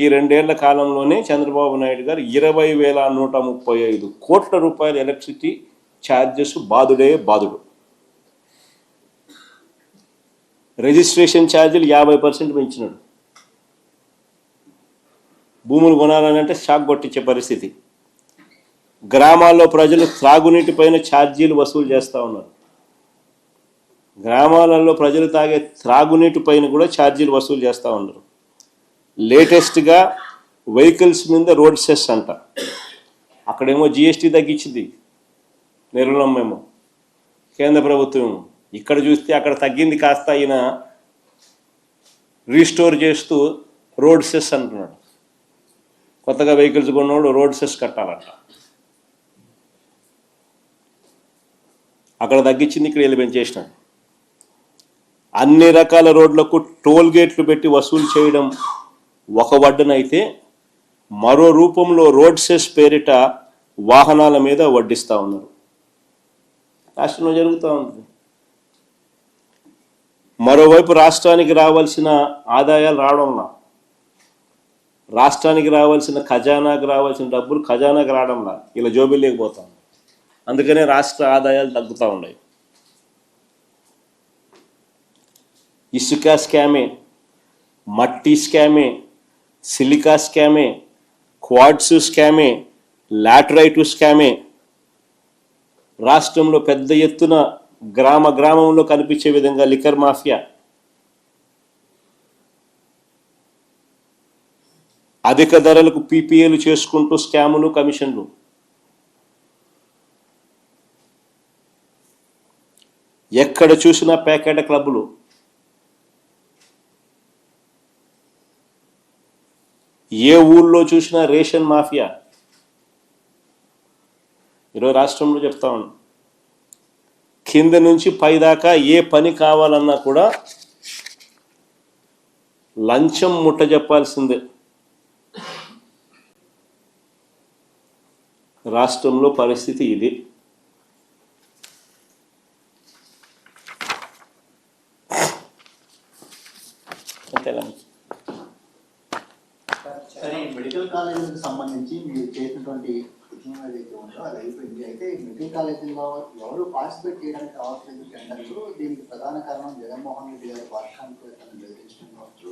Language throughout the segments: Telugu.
ఈ 2 ఏళ్ల కాలంలోనే చంద్రబాబు నాయుడు గారు 20,135 కోట్ల రూపాయల ఎలక్ట్రిసిటీ ఛార్జెస్ బాదుడే బాదుడు. రిజిస్ట్రేషన్ ఛార్జీలు 50% పెంచినాడు. భూములు కొనాలంటే షాక్ కొట్టించే పరిస్థితి. గ్రామాల్లో ప్రజలు త్రాగునీటి పైన ఛార్జీలు వసూలు చేస్తూ ఉన్నారు. గ్రామాలలో ప్రజలు తాగే త్రాగునీటి పైన కూడా ఛార్జీలు వసూలు చేస్తూ ఉన్నారు. లేటెస్ట్గా వెహికల్స్ మీద రోడ్ సెస్ అంట. అక్కడేమో జిఎస్టీ తగ్గించింది నిర్మలమ్మేమో కేంద్ర ప్రభుత్వం. ఇక్కడ చూస్తే అక్కడ తగ్గింది కాస్త ఈయన రీస్టోర్ చేస్తూ రోడ్ సెస్ అంటున్నాడు. కొత్తగా వెహికల్స్ కొన్నోడు రోడ్ సెస్ కట్టాలంట. అక్కడ తగ్గించింది, ఇక్కడ వీళ్ళు పెంచేసినాడు. అన్ని రకాల రోడ్లకు టోల్ గేట్లు పెట్టి వసూలు చేయడం ఒక వడ్డనైతే, మరో రూపంలో రోడ్ సెస్ పేరిట వాహనాల మీద వడ్డిస్తూ ఉన్నారు. రాష్ట్రంలో జరుగుతూ ఉంది. మరోవైపు రాష్ట్రానికి రావాల్సిన ఆదాయాలు రావడంలా, రాష్ట్రానికి రావాల్సిన ఖజానాకు రావాల్సిన డబ్బులు ఖజానాకు రావడంలా, ఇలా జోబీలు లేకపోతాం. అందుకనే రాష్ట్ర ఆదాయాలు తగ్గుతూ ఉన్నాయి. ఇసుక స్కామే, మట్టి స్కామే, సిలికా స్కామే, క్వాడ్స్ స్కామే, లాటరైట్ స్కామే. రాష్ట్రంలో పెద్ద ఎత్తున గ్రామంలో కనిపించే విధంగా లిక్కర్ మాఫియా, అధిక ధరలకు పీపీఏలు చేసుకుంటూ స్కాములు, కమిషన్లు. ఎక్కడ చూసినా ప్యాకెట్ క్లబ్లు. ఏ ఊళ్ళో చూసినా రేషన్ మాఫియా. ఈరోజు రాష్ట్రంలో చెప్తా ఉన్నాను, కింద నుంచి పైదాకా ఏ పని కావాలన్నా కూడా లంచం ముట్ట చెప్పాల్సిందే. రాష్ట్రంలో పరిస్థితి ఇది. మెడికల్ కాలేజీలకు సంబంధించి మీరు చేసినటువంటి ఉద్యమం ఏదైతే ఉందో అది అయిపోయింది. అయితే మెడికల్ కాలేజీలో ఎవరు పార్టిసిపేట్ చేయడానికి రావట్లేదు టెండర్లు. దీనికి ప్రధాన కారణం జగన్మోహన్ రెడ్డి గారి పాఠశాలను బెదిరించడం కావచ్చు,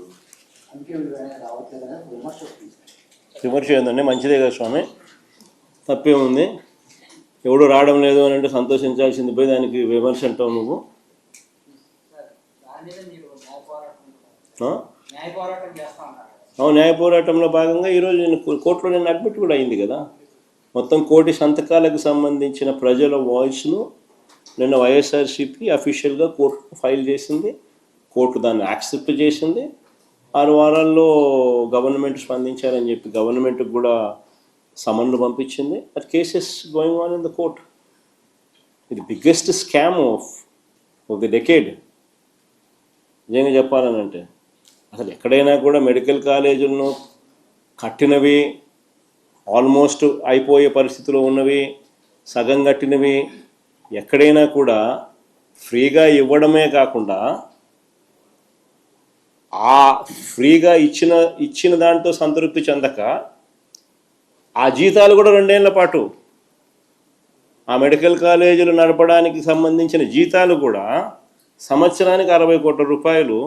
అందుకే వీళ్ళు రావట్లేదు అనేది విమర్శ వస్తుంది. విమర్శ ఏంటంటే మంచిదే కదా స్వామి, తప్పేముంది. ఎవడు రావడం లేదు అని అంటే సంతోషించాల్సింది పోయి దానికి విమర్శ అంటావు నువ్వు. న్యాయ పోరాటంలో భాగంగా ఈరోజు నేను కోర్టులో నేను అడ్మిట్ కూడా అయింది కదా. మొత్తం 1 కోటి సంతకాలకు సంబంధించిన ప్రజల వాయిస్ను నిన్న వైఎస్ఆర్సీపీ అఫీషియల్గా కోర్టు ఫైల్ చేసింది. కోర్టు దాన్ని యాక్సెప్ట్ చేసింది. 6 వారాల్లో గవర్నమెంట్ స్పందించారని చెప్పి గవర్నమెంట్కి కూడా సమన్లు పంపించింది. That cases going on in the court. ఇది biggest scam of the decade. నిజంగా చెప్పాలని అంటే అసలు ఎక్కడైనా కూడా మెడికల్ కాలేజీలను కట్టినవి, ఆల్మోస్ట్ అయిపోయే పరిస్థితిలో ఉన్నవి, సగం కట్టినవి, ఎక్కడైనా కూడా ఫ్రీగా ఇవ్వడమే కాకుండా ఆ ఫ్రీగా ఇచ్చిన దాంతో సంతృప్తి చెందక ఆ జీతాలు కూడా 2 ఏళ్ల పాటు ఆ మెడికల్ కాలేజీలు నడపడానికి సంబంధించిన జీతాలు కూడా సంవత్సరానికి 60 కోట్ల రూపాయలు,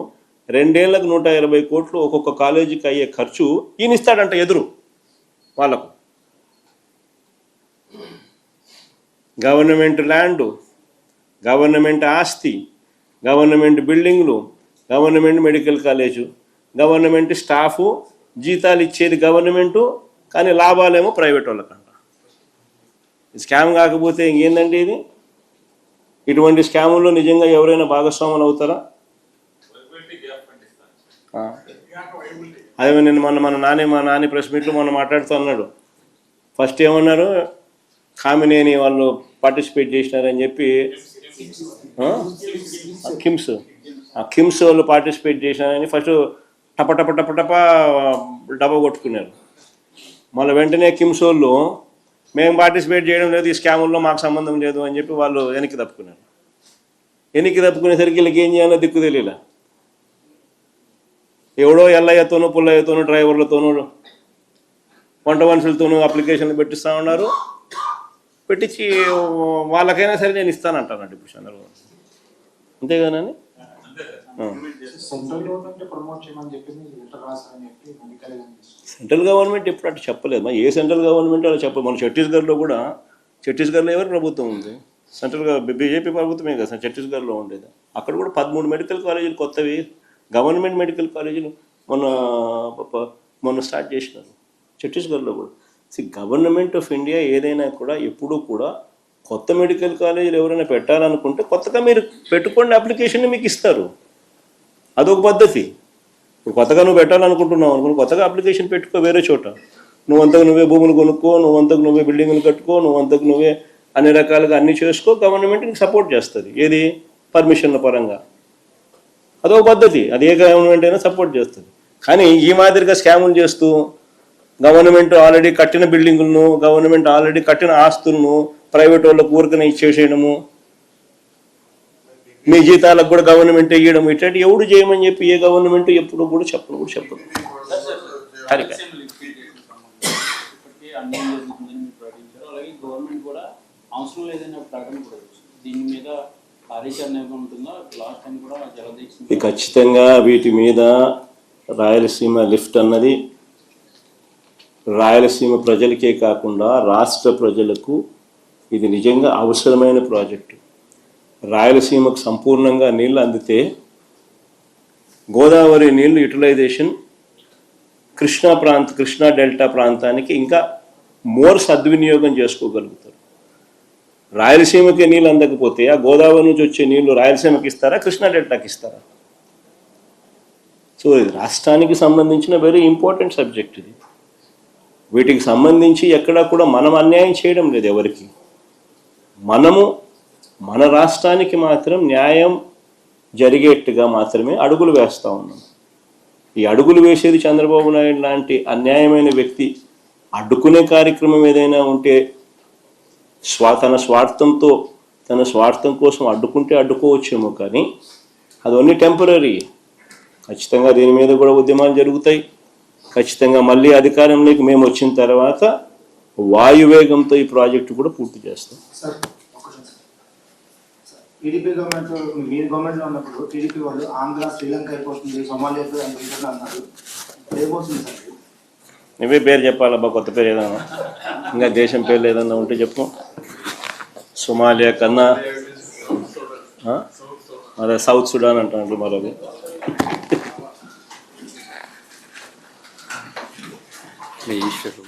2 ఏళ్లకు 120 కోట్లు ఒక్కొక్క కాలేజీకి అయ్యే ఖర్చు ఈయన ఇస్తాడంట ఎదురు వాళ్ళకు. గవర్నమెంట్ ల్యాండు, గవర్నమెంట్ ఆస్తి, గవర్నమెంట్ బిల్డింగ్లు, government medical college, government staff, జీతాలు ఇచ్చేది గవర్నమెంటు, కానీ లాభాలేమో ప్రైవేట్ వాళ్ళకంట. స్కామ్ కాకపోతే ఇంకేందండి ఇది? ఇటువంటి స్కాముల్లో నిజంగా ఎవరైనా భాగస్వాములు అవుతారా? అదే నేను మా నాని ప్రెస్ మీట్లో మొన్న మాట్లాడుతూ అన్నాడు. ఫస్ట్ ఏమన్నారు, కామినేని వాళ్ళు పార్టిసిపేట్ చేసినారని చెప్పి, కిమ్స్ వాళ్ళు పార్టిసిపేట్ చేసినారని ఫస్ట్ టప డబ్బా కొట్టుకున్నారు. మళ్ళీ వెంటనే కిమ్స్ వాళ్ళు మేము పార్టిసిపేట్ చేయడం లేదు, ఈ స్కాముల్లో మాకు సంబంధం లేదు అని చెప్పి వాళ్ళు వెనక్కి తప్పుకున్నారు. వెనక్కి తప్పుకునేసరికి వీళ్ళకి ఏం చేయాలో దిక్కు తెలియలే. ఎవడో ఎల్లయ్యతోనూ పుల్లయ్యతోనూ డ్రైవర్లతోనూ వంట మనుషులతోనూ అప్లికేషన్లు పెట్టిస్తూ ఉన్నారు. పెట్టించి వాళ్ళకైనా సరే నేను ఇస్తానంటానండి ఇప్పుడు చంద్రబాబు. అంతే కదండి. సెంట్రల్ గవర్నమెంట్ ప్రమోట్ చేయమని చెప్పింది లెటర్ రాస్తారని చెప్పి మెడికల్ సెంట్రల్ గవర్నమెంట్ ఎప్పుడు అటు చెప్పలేదు. మరి ఏ సెంట్రల్ గవర్నమెంట్ అలా చెప్పదు. మన ఛత్తీస్గఢ్లో కూడా, ఛత్తీస్గఢ్లో ఎవరు ప్రభుత్వం ఉంది? సెంట్రల్ బీజేపీ ప్రభుత్వమే కదా ఛత్తీస్గఢ్లో ఉండేది. అక్కడ కూడా 13 మెడికల్ కాలేజీలు కొత్తవి గవర్నమెంట్ మెడికల్ కాలేజీలు మొన్న స్టార్ట్ చేసినారు ఛత్తీస్గఢ్లో కూడా. గవర్నమెంట్ ఆఫ్ ఇండియా ఏదైనా కూడా ఎప్పుడూ కూడా కొత్త మెడికల్ కాలేజీలు ఎవరైనా పెట్టాలనుకుంటే కొత్తగా మీరు పెట్టుకోండి, అప్లికేషన్ మీకు ఇస్తారు. అదొక పద్ధతి. ఇప్పుడు కొత్తగా నువ్వు పెట్టాలనుకుంటున్నావు అనుకుని కొత్తగా అప్లికేషన్ పెట్టుకో వేరే చోట. నువ్వంతకు నువ్వే భూములు కొనుక్కో, నువ్వంతకు నువ్వే బిల్డింగులు కట్టుకో, నువ్వంతకు నువ్వే అన్ని రకాలుగా అన్నీ చేసుకో. గవర్నమెంట్ నీకు సపోర్ట్ చేస్తుంది. ఏది? పర్మిషన్ల పరంగా. అదొక పద్ధతి. అది ఏ గవర్నమెంట్ అయినా సపోర్ట్ చేస్తుంది. కానీ ఈ మాదిరిగా స్కాములు చేస్తూ గవర్నమెంట్ ఆల్రెడీ కట్టిన బిల్డింగులను, గవర్నమెంట్ ఆల్రెడీ కట్టిన ఆస్తులను ప్రైవేట్ వాళ్ళకు ఊరికనే ఇచ్చేసేయడము, మీ జీతాలకు కూడా గవర్నమెంట్ ఇవ్వడం, ఇట్లాంటి ఎవడు చేయమని చెప్పి ఏ గవర్నమెంట్ ఎప్పుడు కూడా చెప్పదు. ఖచ్చితంగా వీటి మీద రాయలసీమ లిఫ్ట్ అన్నది రాయలసీమ ప్రజలకే కాకుండా రాష్ట్ర ప్రజలకు ఇది నిజంగా అవసరమైన ప్రాజెక్టు. రాయలసీమకు సంపూర్ణంగా నీళ్ళు అందితే గోదావరి నీళ్లు యూటిలైజేషన్ కృష్ణా డెల్టా ప్రాంతానికి ఇంకా మోర్ సద్వినియోగం చేసుకోగలుగుతారు. రాయలసీమకి నీళ్ళు అందకపోతే ఆ గోదావరి నుంచి వచ్చే నీళ్లు రాయలసీమకి ఇస్తారా, కృష్ణా డెల్టాకి ఇస్తారా? సో ఇది రాష్ట్రానికి సంబంధించిన వెరీ ఇంపార్టెంట్ సబ్జెక్ట్ ఇది. వీటికి సంబంధించి ఎక్కడా కూడా మనం అన్యాయం చేయడం లేదు ఎవరికి. మనము మన రాష్ట్రానికి మాత్రం న్యాయం జరిగేట్టుగా మాత్రమే అడుగులు వేస్తూ ఉన్నాం. ఈ అడుగులు వేసేది చంద్రబాబు నాయుడు లాంటి అన్యాయమైన వ్యక్తి అడ్డుకునే కార్యక్రమం ఏదైనా ఉంటే తన స్వార్థం కోసం అడ్డుకుంటే అడ్డుకోవచ్చేమో, కానీ అది ఓన్లీ టెంపరీ. ఖచ్చితంగా దీని మీద కూడా ఉద్యమాలు జరుగుతాయి. ఖచ్చితంగా మళ్ళీ అధికారంలోకి మేము వచ్చిన తర్వాత వాయువేగంతో ఈ ప్రాజెక్టు కూడా పూర్తి చేస్తాం. టీడీపీ గవర్నమెంట్, మీరు గవర్నమెంట్లో ఉన్నప్పుడు టీడీపీ వాళ్ళు ఆంధ్ర శ్రీలంక అయిపోతుంది, సోమాలియా అన్నారు. ఏమవుతుంది సార్? నువ్వే పేరు చెప్పాలబ్బా, కొత్త పేరు ఏదన్నా, ఇంకా దేశం పేర్లు ఏదన్నా ఉంటే చెప్పు. సోమాలియా కన్నా అదే సౌత్ సుడాన్ అంటారు మరొకటి. ఈశ్వరు